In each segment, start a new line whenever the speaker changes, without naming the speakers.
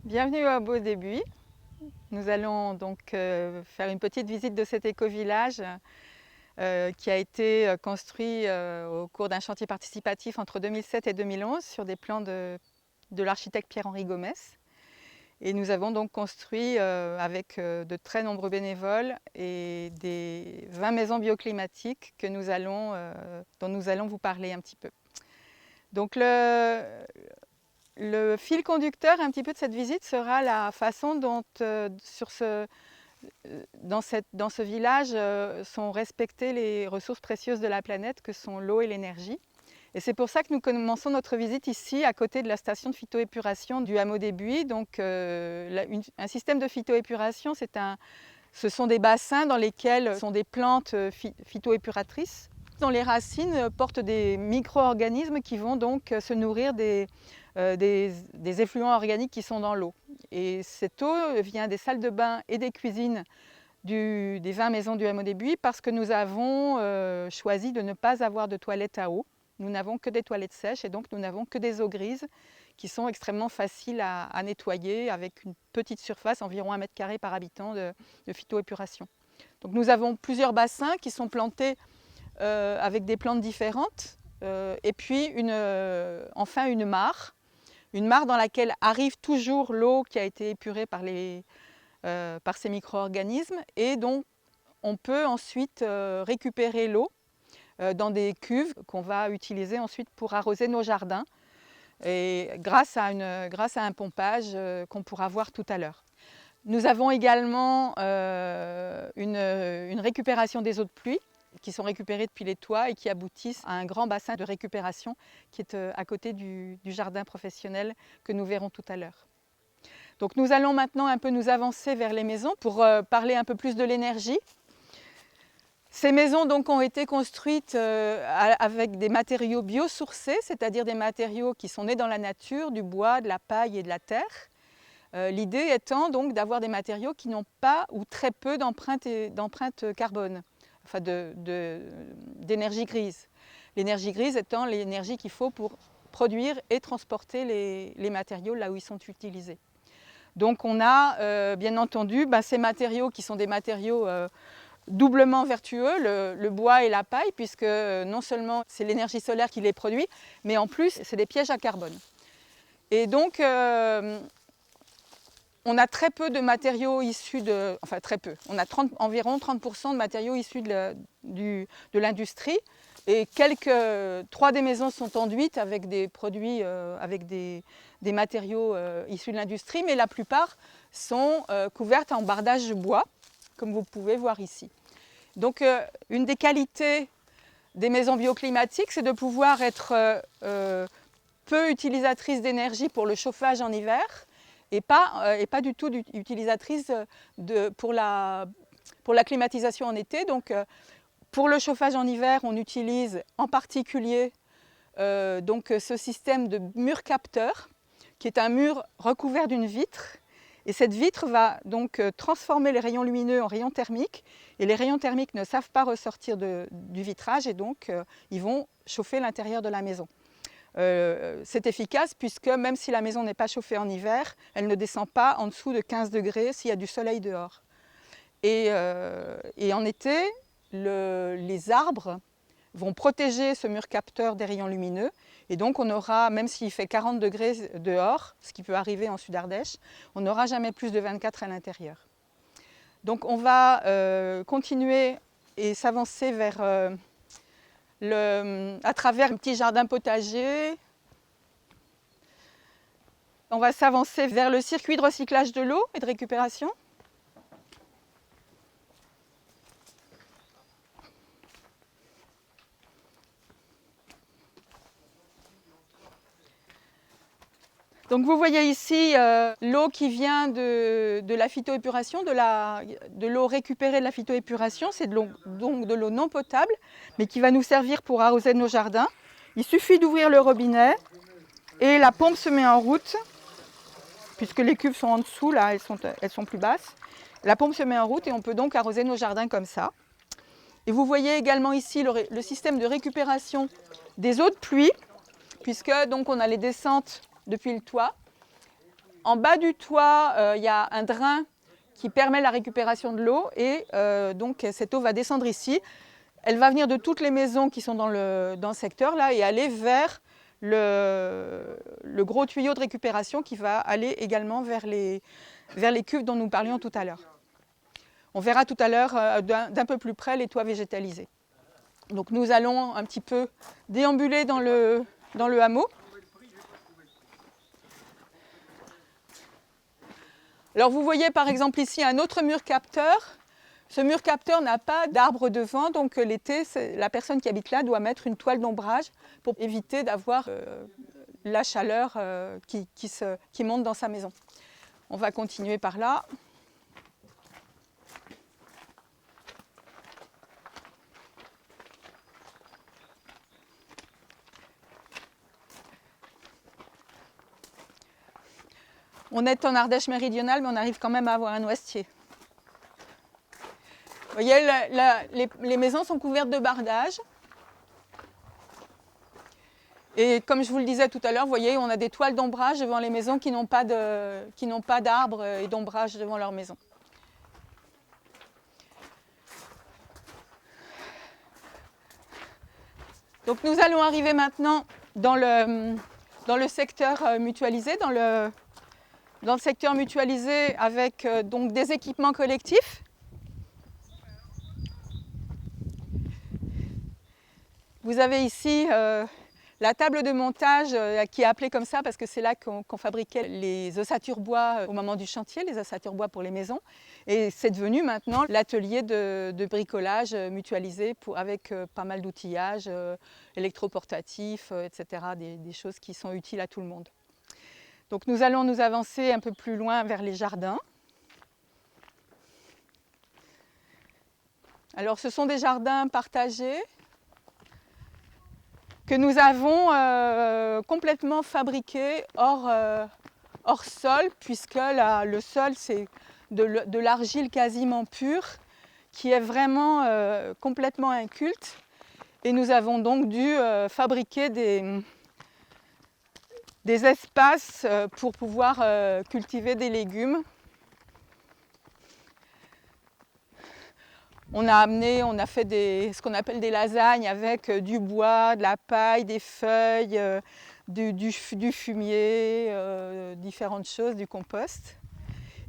Bienvenue à Beau Début. Nous allons donc faire une petite visite de cet éco-village qui a été construit au cours d'un chantier participatif entre 2007 et 2011 sur des plans de l'architecte Pierre-Henri Gomès. Et nous avons donc construit avec de très nombreux bénévoles et des 20 maisons bioclimatiques dont nous allons vous parler un petit peu. Donc le fil conducteur un petit peu de cette visite sera la façon dont dans ce village sont respectées les ressources précieuses de la planète que sont l'eau et l'énergie. Et c'est pour ça que nous commençons notre visite ici, à côté de la station de phytoépuration du hameau des Buis. Donc un système de phytoépuration, ce sont des bassins dans lesquels sont des plantes phytoépuratrices, dont les racines portent des micro-organismes qui vont donc se nourrir des effluents organiques qui sont dans l'eau. Et cette eau vient des salles de bain et des cuisines des 20 maisons du hameau des Buis parce que nous avons choisi de ne pas avoir de toilettes à eau. Nous n'avons que des toilettes sèches et donc nous n'avons que des eaux grises qui sont extrêmement faciles à nettoyer avec une petite surface, environ 1 mètre carré par habitant de phytoépuration. Donc nous avons plusieurs bassins qui sont plantés avec des plantes différentes et puis enfin une mare dans laquelle arrive toujours l'eau qui a été épurée par ces micro-organismes et dont on peut ensuite récupérer l'eau dans des cuves qu'on va utiliser ensuite pour arroser nos jardins et grâce à un pompage qu'on pourra voir tout à l'heure. Nous avons également une récupération des eaux de pluie qui sont récupérées depuis les toits et qui aboutissent à un grand bassin de récupération qui est à côté du jardin professionnel que nous verrons tout à l'heure. Donc nous allons maintenant un peu nous avancer vers les maisons pour parler un peu plus de l'énergie. Ces maisons donc ont été construites avec des matériaux biosourcés, c'est-à-dire des matériaux qui sont nés dans la nature, du bois, de la paille et de la terre. L'idée étant donc d'avoir des matériaux qui n'ont pas ou très peu d'empreinte carbone, enfin d'énergie grise. L'énergie grise étant l'énergie qu'il faut pour produire et transporter les matériaux là où ils sont utilisés. Donc on a bien entendu ces matériaux qui sont des matériaux doublement vertueux, le bois et la paille, puisque non seulement c'est l'énergie solaire qui les produit, mais en plus c'est des pièges à carbone. Et donc on a très peu de matériaux issus de... Enfin très peu, on a environ 30% de matériaux issus de l'industrie et 3 des maisons sont enduites avec des produits, avec des matériaux issus de l'industrie, mais la plupart sont couvertes en bardage bois, comme vous pouvez voir ici. Donc une des qualités des maisons bioclimatiques, c'est de pouvoir être peu utilisatrices d'énergie pour le chauffage en hiver et pas du tout utilisatrices pour la climatisation en été. Donc pour le chauffage en hiver, on utilise en particulier donc ce système de mur capteur, qui est un mur recouvert d'une vitre. Et cette vitre va donc transformer les rayons lumineux en rayons thermiques. Et les rayons thermiques ne savent pas ressortir du vitrage et donc ils vont chauffer l'intérieur de la maison. C'est efficace puisque même si la maison n'est pas chauffée en hiver, elle ne descend pas en dessous de 15 degrés s'il y a du soleil dehors. Et en été, les arbres vont protéger ce mur capteur des rayons lumineux. Et donc on aura, même s'il fait 40 degrés dehors, ce qui peut arriver en Sud-Ardèche, on n'aura jamais plus de 24 à l'intérieur. Donc on va continuer et s'avancer vers à travers un petit jardin potager. On va s'avancer vers le circuit de recyclage de l'eau et de récupération. Donc vous voyez ici l'eau qui vient de la phytoépuration, de l'eau récupérée de la phytoépuration. C'est donc de l'eau non potable, mais qui va nous servir pour arroser nos jardins. Il suffit d'ouvrir le robinet et la pompe se met en route, puisque les cuves sont en dessous, là elles sont plus basses. La pompe se met en route et on peut donc arroser nos jardins comme ça. Et vous voyez également ici le système de récupération des eaux de pluie, puisque donc on a les descentes depuis le toit. En bas du toit, il y a un drain qui permet la récupération de l'eau et donc cette eau va descendre ici. Elle va venir de toutes les maisons qui sont dans le secteur là et aller vers le gros tuyau de récupération qui va aller également vers les cuves dont nous parlions tout à l'heure. On verra tout à l'heure d'un peu plus près les toits végétalisés. Donc nous allons un petit peu déambuler dans le hameau. Alors vous voyez par exemple ici un autre mur capteur. Ce mur capteur n'a pas d'arbre devant, donc l'été, la personne qui habite là doit mettre une toile d'ombrage pour éviter d'avoir la chaleur qui monte dans sa maison. On va continuer par là. On est en Ardèche méridionale, mais on arrive quand même à avoir un noisetier. Vous voyez, les maisons sont couvertes de bardage. Et comme je vous le disais tout à l'heure, vous voyez, on a des toiles d'ombrage devant les maisons qui n'ont pas d'arbres et d'ombrage devant leur maison. Donc nous allons arriver maintenant dans le secteur mutualisé, dans le secteur mutualisé avec donc des équipements collectifs. Vous avez ici la table de montage qui est appelée comme ça parce que c'est là qu'on fabriquait les ossatures bois au moment du chantier, les ossatures bois pour les maisons. Et c'est devenu maintenant l'atelier de bricolage mutualisé avec pas mal d'outillages électroportatifs, etc. Des choses qui sont utiles à tout le monde. Donc nous allons nous avancer un peu plus loin vers les jardins. Alors ce sont des jardins partagés que nous avons complètement fabriqués hors sol, puisque le sol c'est de l'argile quasiment pure qui est vraiment complètement inculte. Et nous avons donc dû fabriquer des espaces pour pouvoir cultiver des légumes. On a fait ce qu'on appelle des lasagnes avec du bois, de la paille, des feuilles, du fumier, différentes choses, du compost.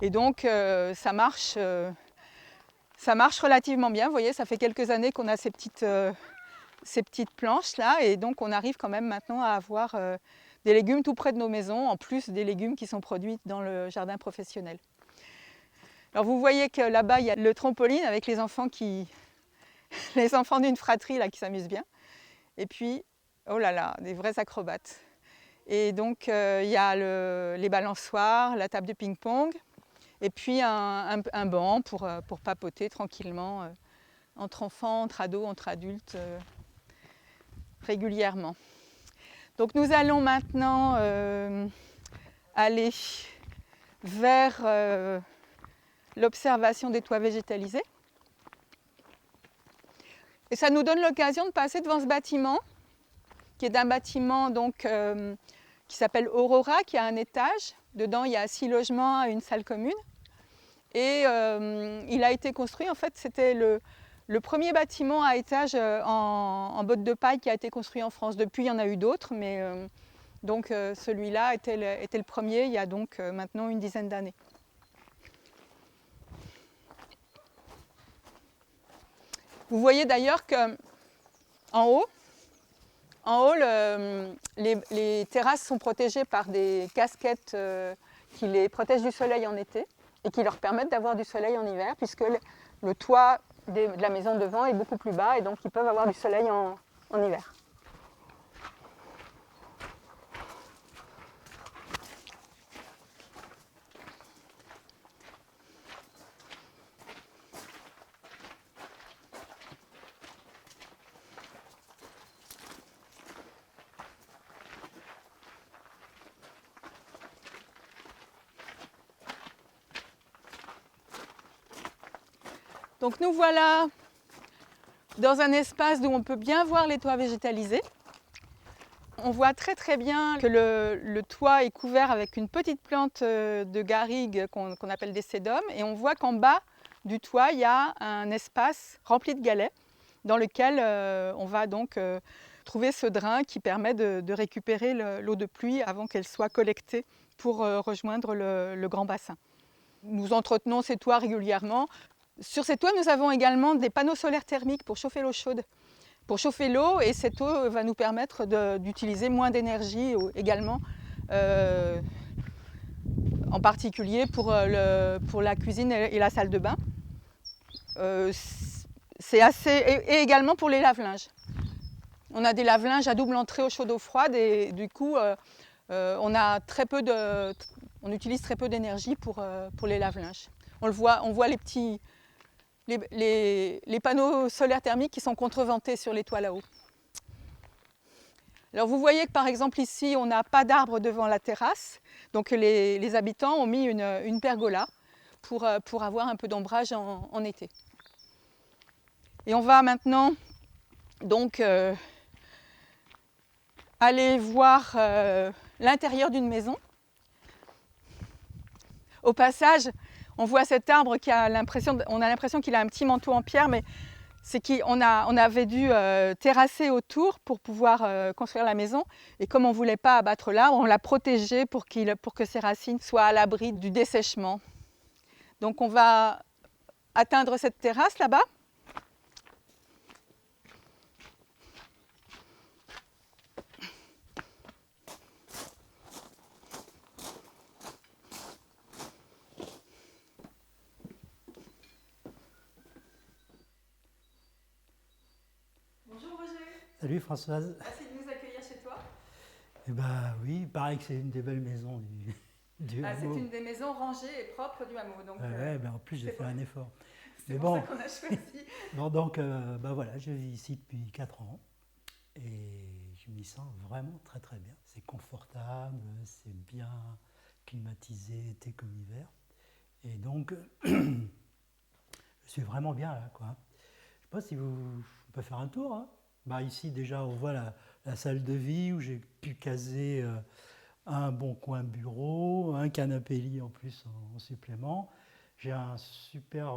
Et donc ça marche relativement bien. Vous voyez, ça fait quelques années qu'on a ces petites planches là et donc on arrive quand même maintenant à avoir des légumes tout près de nos maisons, en plus des légumes qui sont produits dans le jardin professionnel. Alors vous voyez que là-bas, il y a le trampoline avec les enfants d'une fratrie là, qui s'amusent bien. Et puis, oh là là, des vrais acrobates. Et donc, il y a les balançoires, la table de ping-pong, et puis un banc pour papoter tranquillement entre enfants, entre ados, entre adultes, régulièrement. Donc nous allons maintenant aller vers l'observation des toits végétalisés. Et ça nous donne l'occasion de passer devant ce bâtiment, qui est un bâtiment donc, qui s'appelle Aurora, qui a un étage. Dedans, il y a 6 logements, une salle commune. Et il a été construit, en fait, c'était le premier bâtiment à étage en bottes de paille qui a été construit en France. Depuis, il y en a eu d'autres, mais donc celui-là était le premier, il y a donc maintenant une dizaine d'années. Vous voyez d'ailleurs qu'en haut, les terrasses sont protégées par des casquettes qui les protègent du soleil en été et qui leur permettent d'avoir du soleil en hiver, puisque le toit de la maison devant est beaucoup plus bas et donc ils peuvent avoir du soleil en hiver. Donc nous voilà dans un espace où on peut bien voir les toits végétalisés. On voit très très bien que le toit est couvert avec une petite plante de garrigue qu'on appelle des sédums, et on voit qu'en bas du toit, il y a un espace rempli de galets dans lequel on va donc trouver ce drain qui permet de récupérer l'eau de pluie avant qu'elle soit collectée pour rejoindre le grand bassin. Nous entretenons ces toits régulièrement. Sur ces toits, nous avons également des panneaux solaires thermiques pour chauffer l'eau chaude. Pour chauffer l'eau, et cette eau va nous permettre d'utiliser moins d'énergie également, en particulier pour la cuisine et la salle de bain. Et également pour les lave-linges. On a des lave-linges à double entrée au chaud d'eau froide et du coup on utilise très peu d'énergie pour les lave-linges. On voit les panneaux solaires thermiques qui sont contreventés sur les toits là-haut. Alors vous voyez que par exemple ici on n'a pas d'arbres devant la terrasse, donc les habitants ont mis une pergola pour avoir un peu d'ombrage en été. Et on va maintenant donc aller voir l'intérieur d'une maison. Au passage, on voit cet arbre on a l'impression qu'il a un petit manteau en pierre, mais c'est qu'on avait dû terrasser autour pour pouvoir construire la maison. Et comme on ne voulait pas abattre l'arbre, on l'a protégé pour que ses racines soient à l'abri du dessèchement. Donc on va atteindre cette terrasse là-bas. Bonjour Roger.
Salut Françoise.
Merci de nous accueillir chez toi.
Eh ben oui, il paraît que c'est une des belles maisons du hameau.
C'est une des maisons rangées et propres du hameau. Donc,
en plus j'ai fait un effort.
C'est pour ça qu'on a choisi.
Bon, donc voilà, je vis ici depuis 4 ans et je m'y sens vraiment très très bien. C'est confortable, c'est bien climatisé été comme hiver. Et donc je suis vraiment bien là, quoi. Je sais pas si on peut faire un tour, hein. Ici déjà on voit la salle de vie où j'ai pu caser un bon coin bureau, un canapé lit en plus en supplément. J'ai un super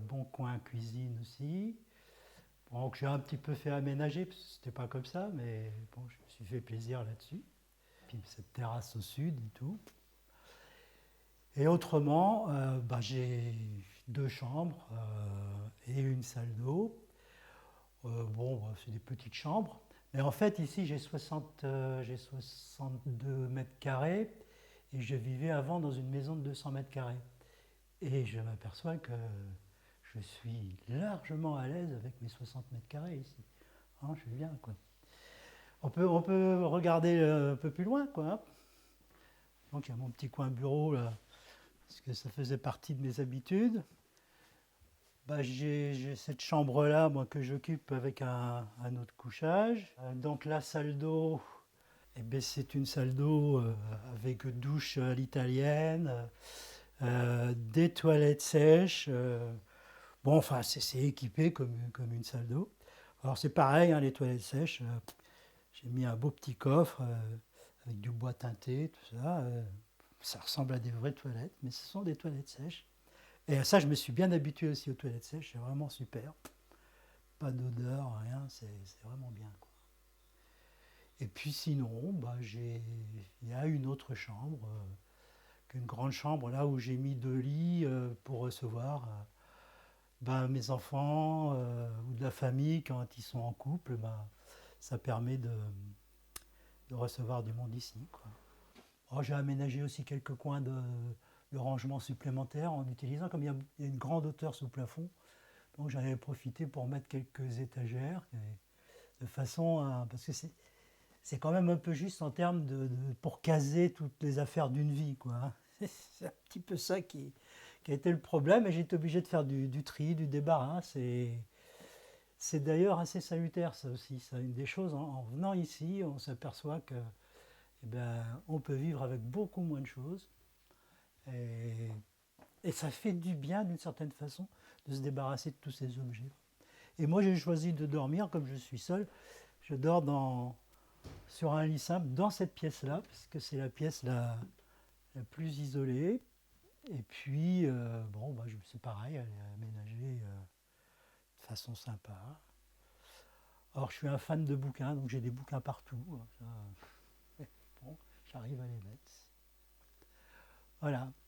bon coin cuisine aussi. Bon, que j'ai un petit peu fait aménager, parce que c'était pas comme ça, mais bon, je me suis fait plaisir là-dessus. Puis cette terrasse au sud et tout. Et autrement, j'ai 2 chambres et une salle d'eau. C'est des petites chambres. Mais en fait, ici, j'ai 62 mètres carrés et je vivais avant dans une maison de 200 mètres carrés. Et je m'aperçois que je suis largement à l'aise avec mes 60 mètres carrés ici. Hein, je suis bien, quoi. On peut regarder un peu plus loin, quoi. Hein. Donc, il y a mon petit coin bureau, là, parce que ça faisait partie de mes habitudes. J'ai cette chambre-là, moi, que j'occupe avec un autre couchage. Donc la salle d'eau, c'est une salle d'eau avec douche à l'italienne, des toilettes sèches. C'est équipé comme une salle d'eau. Alors c'est pareil, hein, les toilettes sèches. J'ai mis un beau petit coffre avec du bois teinté, tout ça. Ça ressemble à des vraies toilettes, mais ce sont des toilettes sèches. Et à ça, je me suis bien habitué aussi aux toilettes sèches, c'est vraiment super. Pas d'odeur, rien, c'est vraiment bien, quoi. Et puis sinon, il y a une autre chambre, une grande chambre là où j'ai mis 2 lits pour recevoir mes enfants ou de la famille quand ils sont en couple. Ça permet de recevoir du monde ici, quoi. Alors, j'ai aménagé aussi quelques coins de rangement supplémentaire en utilisant, comme il y a une grande hauteur sous plafond, donc j'en avais profité pour mettre quelques étagères, de façon à, parce que c'est quand même un peu juste en termes pour caser toutes les affaires d'une vie, quoi. C'est un petit peu ça qui a été le problème, et j'ai été obligé de faire du tri, du débarras. C'est d'ailleurs assez salutaire, ça aussi. C'est une des choses, en venant ici, on s'aperçoit que on peut vivre avec beaucoup moins de choses. Et ça fait du bien, d'une certaine façon, de se débarrasser de tous ces objets. Et moi, j'ai choisi de dormir, comme je suis seul, je dors dans sur un lit simple dans cette pièce-là, parce que c'est la pièce la plus isolée. Et puis, bon, bah, c'est pareil, elle est aménagée de façon sympa. Alors, je suis un fan de bouquins, donc j'ai des bouquins partout. Bon, j'arrive à les mettre.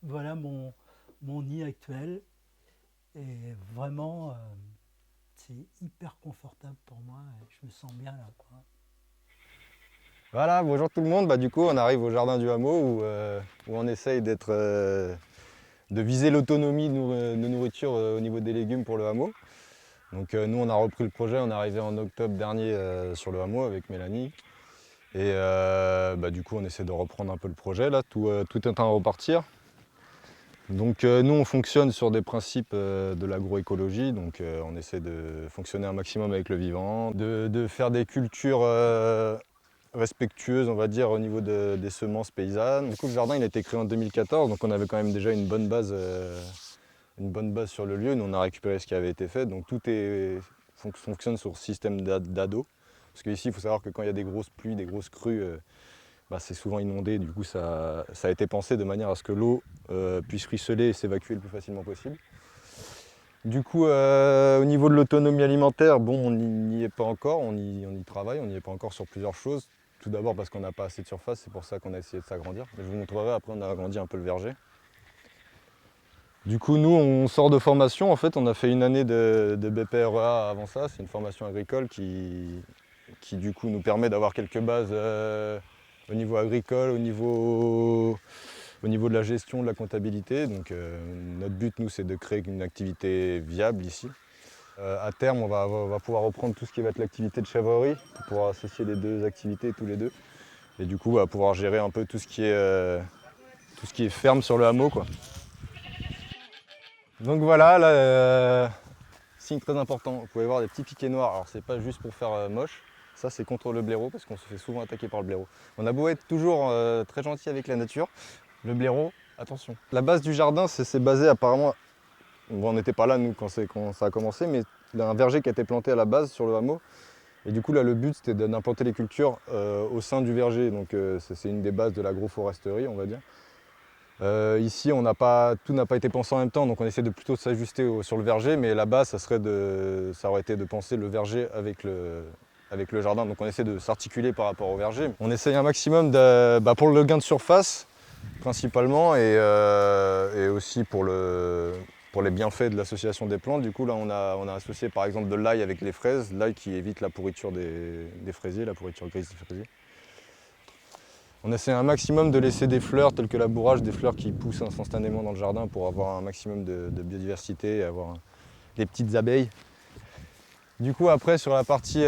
Voilà mon nid actuel. Et vraiment, c'est hyper confortable pour moi. Je me sens bien là, quoi.
Voilà, bonjour tout le monde. Du coup, on arrive au jardin du hameau où on essaye de viser l'autonomie de nourriture au niveau des légumes pour le hameau. Donc nous, on a repris le projet, on est arrivé en octobre dernier sur le hameau avec Mélanie. Et du coup, on essaie de reprendre un peu le projet là, tout est en train de repartir. Donc nous, on fonctionne sur des principes de l'agroécologie, donc on essaie de fonctionner un maximum avec le vivant, de faire des cultures respectueuses, on va dire, au niveau des semences paysannes. Du coup, le jardin, il a été créé en 2014, donc on avait quand même déjà une bonne base sur le lieu. Nous, on a récupéré ce qui avait été fait, donc tout fonctionne sur le système d'ado. Parce qu'ici, il faut savoir que quand il y a des grosses pluies, des grosses crues, c'est souvent inondé. Du coup, ça a été pensé de manière à ce que l'eau puisse ruisseler et s'évacuer le plus facilement possible. Du coup, au niveau de l'autonomie alimentaire, bon, on n'y est pas encore, on y travaille, on n'y est pas encore sur plusieurs choses. Tout d'abord parce qu'on n'a pas assez de surface, c'est pour ça qu'on a essayé de s'agrandir. Je vous montrerai, après on a agrandi un peu le verger. Du coup, nous, on sort de formation. En fait, on a fait une année de BPREA avant ça. C'est une formation agricole qui du coup, nous permet d'avoir quelques bases au niveau agricole, au niveau de la gestion, de la comptabilité. Donc, notre but, nous, c'est de créer une activité viable ici. À terme, on va pouvoir reprendre tout ce qui va être l'activité de chèvrerie pour pouvoir associer les deux activités tous les deux. Et du coup, on va pouvoir gérer un peu tout ce qui est ferme sur le hameau, quoi. Donc voilà, là, signe très important, vous pouvez voir des petits piquets noirs. Alors c'est pas juste pour faire moche, ça c'est contre le blaireau parce qu'on se fait souvent attaquer par le blaireau. On a beau être toujours très gentil avec la nature, le blaireau, attention. La base du jardin, c'est basé apparemment, bon, on n'était pas là nous quand ça a commencé, mais il y a un verger qui a été planté à la base sur le hameau. Et du coup là le but c'était d'implanter les cultures au sein du verger, donc c'est une des bases de l'agroforesterie on va dire. Ici, tout n'a pas été pensé en même temps, donc on essaie de plutôt s'ajuster sur le verger, mais là-bas, ça aurait été de penser le verger avec le jardin. Donc on essaie de s'articuler par rapport au verger. On essaye un maximum pour le gain de surface, principalement, et aussi pour les bienfaits de l'association des plantes. Du coup, là, on a associé par exemple de l'ail avec les fraises, l'ail qui évite la pourriture des fraisiers, la pourriture grise des fraisiers. On essaie un maximum de laisser des fleurs telles que la bourrage, des fleurs qui poussent instantanément dans le jardin pour avoir un maximum de biodiversité et avoir des petites abeilles. Du coup après sur la partie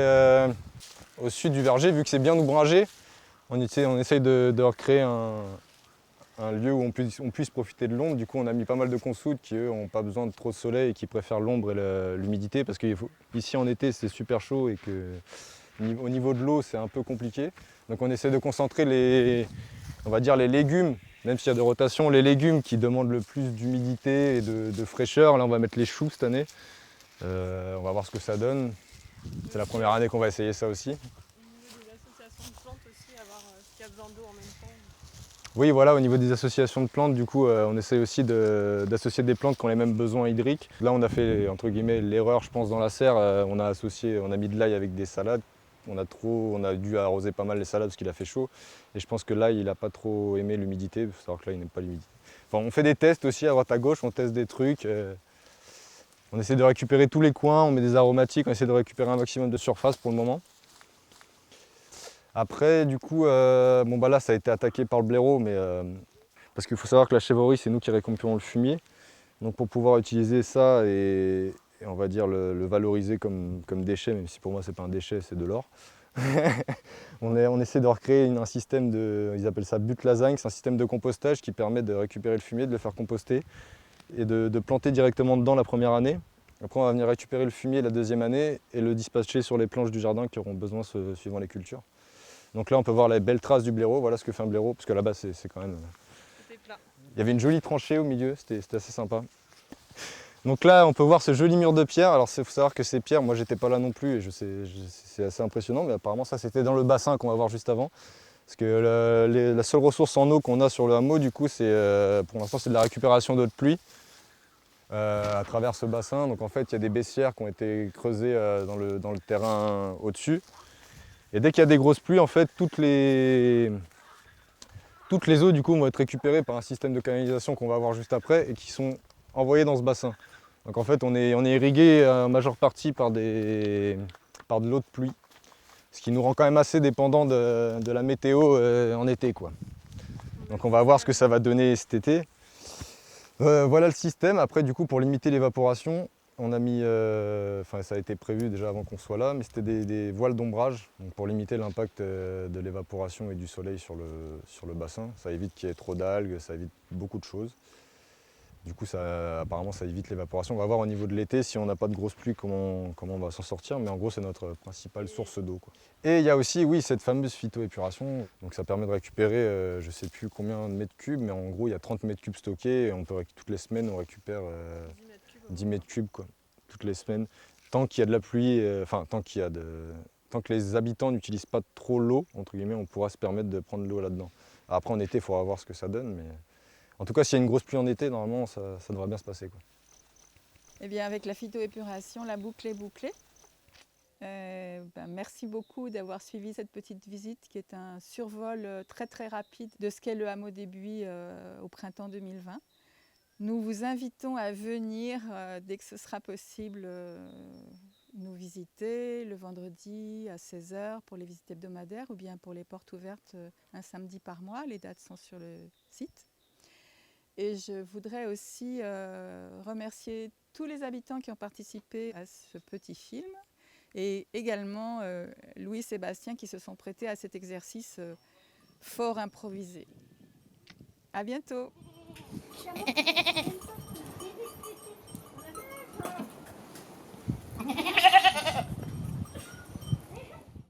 au sud du verger, vu que c'est bien ouvragé, on essaye de recréer un lieu où on puisse profiter de l'ombre. Du coup on a mis pas mal de consoudes qui eux n'ont pas besoin de trop de soleil et qui préfèrent l'ombre et l'humidité parce qu'ici en été c'est super chaud et que au niveau de l'eau c'est un peu compliqué. Donc on essaie de concentrer les légumes, même s'il y a de rotation, les légumes qui demandent le plus d'humidité et de fraîcheur. Là on va mettre les choux cette année. On va voir ce que ça donne. C'est la première année qu'on va essayer ça aussi.
Au niveau des associations de plantes aussi, avoir ce qu'il y a besoin d'eau en même temps.
Oui, voilà, au niveau des associations de plantes, du coup, on essaie aussi d'associer des plantes qui ont les mêmes besoins hydriques. Là, on a fait, entre guillemets, l'erreur, je pense, dans la serre. On a mis de l'ail avec des salades. On a dû arroser pas mal les salades parce qu'il a fait chaud. Et je pense que l'ail, il n'a pas trop aimé l'humidité. Il faut savoir que là, il n'aime pas l'humidité. Enfin, on fait des tests aussi à droite à gauche, on teste des trucs. On essaie de récupérer tous les coins, on met des aromatiques, on essaie de récupérer un maximum de surface pour le moment. Après, du coup, là, ça a été attaqué par le blaireau, mais parce qu'il faut savoir que la chèvrerie, c'est nous qui récupérons le fumier. Donc pour pouvoir utiliser ça et on va dire le valoriser comme déchet, même si pour moi c'est pas un déchet, c'est de l'or. on essaie de recréer un système ils appellent ça butte lasagne, c'est un système de compostage qui permet de récupérer le fumier, de le faire composter et de planter directement dedans la première année. Après on va venir récupérer le fumier la deuxième année et le dispatcher sur les planches du jardin qui auront besoin suivant les cultures. Donc là on peut voir les belles traces du blaireau, voilà ce que fait un blaireau, parce que là-bas c'est quand même...
C'était plat.
Il y avait une jolie tranchée au milieu, c'était assez sympa. Donc là, on peut voir ce joli mur de pierre. Alors, il faut savoir que ces pierres, moi, j'étais pas là non plus, et c'est assez impressionnant, mais apparemment, ça, c'était dans le bassin qu'on va voir juste avant. Parce que la seule ressource en eau qu'on a sur le hameau, du coup, pour l'instant, c'est de la récupération d'eau de pluie à travers ce bassin. Donc, en fait, il y a des baissières qui ont été creusées dans le terrain au-dessus. Et dès qu'il y a des grosses pluies, en fait, toutes les eaux, du coup, vont être récupérées par un système de canalisation qu'on va voir juste après et qui sont envoyées dans ce bassin. Donc en fait, on est irrigué en majeure partie par de l'eau de pluie, ce qui nous rend quand même assez dépendant de la météo en été, quoi. Donc on va voir ce que ça va donner cet été. Voilà le système. Après, du coup, pour limiter l'évaporation, on a mis, ça a été prévu déjà avant qu'on soit là, mais c'était des voiles d'ombrage pour limiter l'impact de l'évaporation et du soleil sur le bassin. Ça évite qu'il y ait trop d'algues, ça évite beaucoup de choses. Du coup, apparemment, ça évite l'évaporation. On va voir au niveau de l'été, si on n'a pas de grosses pluies, comment on va s'en sortir. Mais en gros, c'est notre principale source d'eau, quoi. Et il y a aussi, oui, cette fameuse phytoépuration. Donc ça permet de récupérer, je ne sais plus combien de mètres cubes, mais en gros, il y a 30 mètres cubes stockés. Et toutes les semaines, on récupère 10 mètres cubes, quoi. Toutes les semaines. Tant qu'il y a de la pluie, tant que les habitants n'utilisent pas trop l'eau, entre guillemets, on pourra se permettre de prendre l'eau là-dedans. Après, en été, il faudra voir ce que ça donne. Mais en tout cas, s'il y a une grosse pluie en été, normalement, ça devrait bien se passer, quoi.
Eh bien, avec la phytoépuration, la boucle est bouclée. Merci beaucoup d'avoir suivi cette petite visite qui est un survol très très rapide de ce qu'est le hameau des Buis au printemps 2020. Nous vous invitons à venir dès que ce sera possible nous visiter le vendredi à 16 h pour les visites hebdomadaires ou bien pour les portes ouvertes un samedi par mois. Les dates sont sur le site. Et je voudrais aussi remercier tous les habitants qui ont participé à ce petit film et également Louis et Sébastien qui se sont prêtés à cet exercice fort improvisé. À bientôt.